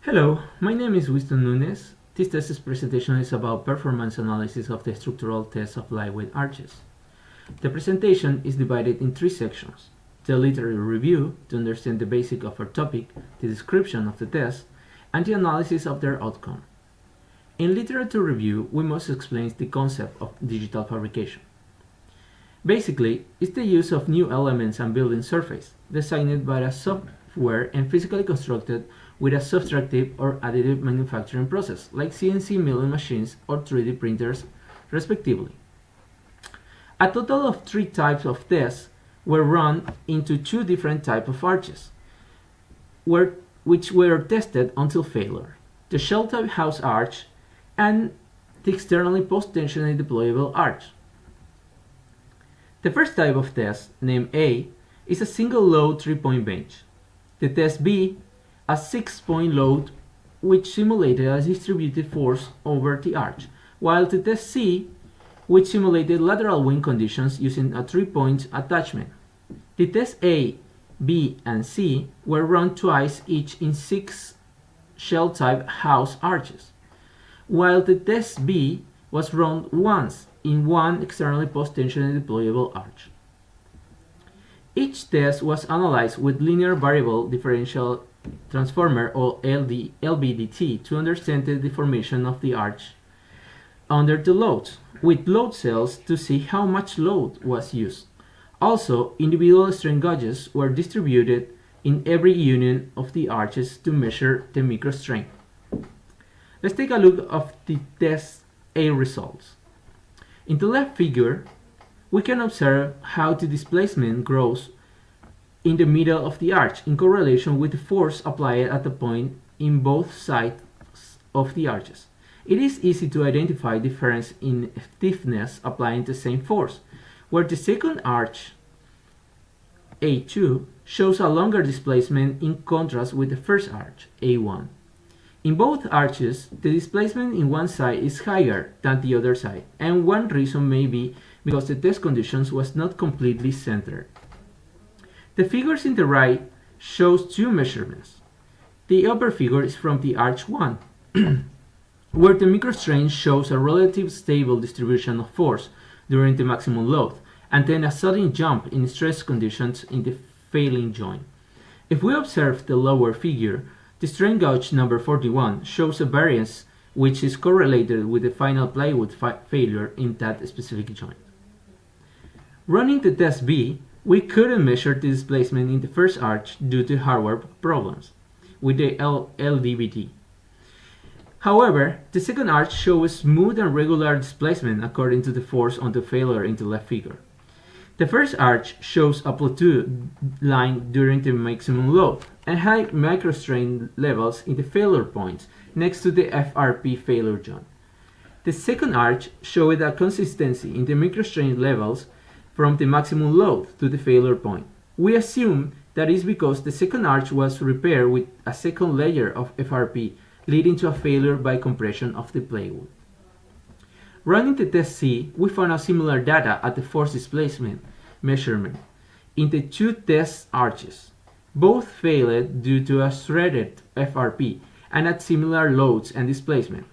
Hello, my name is Winston Nunes. This thesis presentation is about performance analysis of the structural test of lightweight arches. The presentation is divided in three sections: the literary review to understand the basics of our topic, the description of the test, and the analysis of their outcome. In literature review, we must explain the concept of digital fabrication. Basically, it's the use of new elements and building surface, designed by a software and physically constructed with a subtractive or additive manufacturing process, like CNC milling machines or 3D printers, respectively. A total of three types of tests were run into two different types of arches, which were tested until failure: the shell-type house arch and the externally post-tensionally deployable arch. The first type of test, named A, is a single load 3-point bench. The test B, a 6-point load which simulated a distributed force over the arch, while the test C, which simulated lateral wing conditions using a 3-point attachment. The tests A, B, and C were run twice each in 6 shell-type house arches, while the test B was run once in one externally post-tensionally deployable arch. Each test was analyzed with linear variable differential transformer or LVDT to understand the deformation of the arch under the loads, with load cells to see how much load was used. Also, individual strain gauges were distributed in every union of the arches to measure the microstrain. Let's take a look at the test A results. In the left figure, we can observe how the displacement grows in the middle of the arch in correlation with the force applied at the point in both sides of the arches. It is easy to identify difference in stiffness applying the same force, where the second arch, A2, shows a longer displacement in contrast with the first arch, A1. In both arches, the displacement in one side is higher than the other side, and one reason may be because the test conditions was not completely centered. The figures in the right shows two measurements. The upper figure is from the arch 1, where the microstrain shows a relatively stable distribution of force during the maximum load, and then a sudden jump in stress conditions in the failing joint. If we observe the lower figure, the strain gauge number 41 shows a variance which is correlated with the final plywood failure in that specific joint. Running the test B, we couldn't measure the displacement in the first arch due to hardware problems with the LDVT. However, the second arch shows smooth and regular displacement according to the force on the failure in the left figure. The first arch shows a plateau line during the maximum load and high microstrain levels in the failure points next to the FRP failure joint. The second arch showed a consistency in the microstrain levels from the maximum load to the failure point. We assume that is because the second arch was repaired with a second layer of FRP, leading to a failure by compression of the plywood. Running the test C, we found a similar data at the force displacement measurement in the two test arches. Both failed due to a shredded FRP and at similar loads and displacements.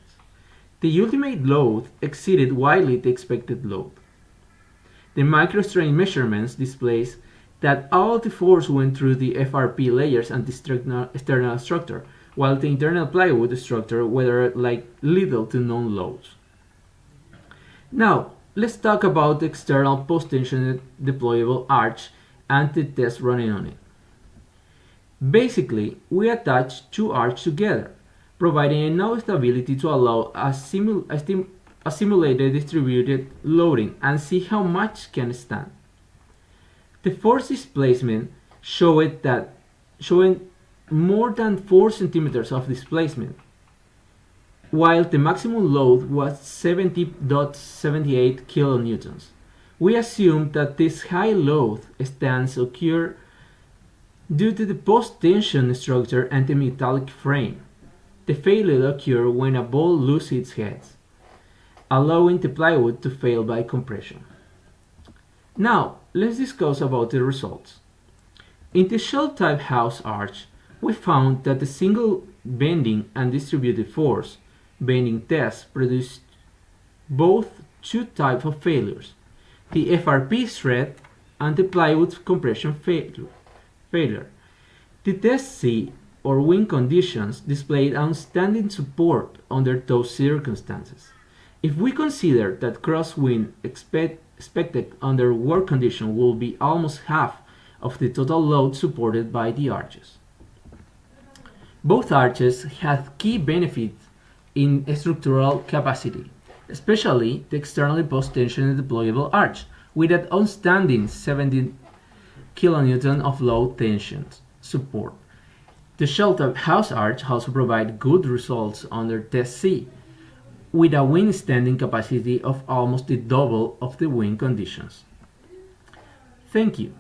The ultimate load exceeded widely the expected load. The microstrain measurements displays that all the force went through the FRP layers and the external structure, while the internal plywood structure were like little to none loads. Now, let's talk about the external post-tension deployable arch and the test running on it. Basically, we attach two arches together, providing enough stability to allow a simulated distributed loading and see how much can stand. The force displacement showing more than 4 centimeters of displacement, while the maximum load was 70.78 kilonewtons. We assume that this high load stance occur due to the post-tension structure and the metallic frame. The failure occurs when a ball loses its head, allowing the plywood to fail by compression. Now, let's discuss about the results. In the shell-type house arch, We found that the single bending and distributed force bending tests produced both two types of failures, the FRP thread and the plywood compression failure. The test C, or wind conditions, displayed outstanding support under those circumstances. If we consider that crosswind expected under work conditions will be almost half of the total load supported by the arches. Both arches have key benefits in structural capacity, especially the externally post-tension deployable arch, with an outstanding 17 kN of low tension support. The shell-top house arch also provides good results under test C, with a wind standing capacity of almost the double of the wind conditions. Thank you.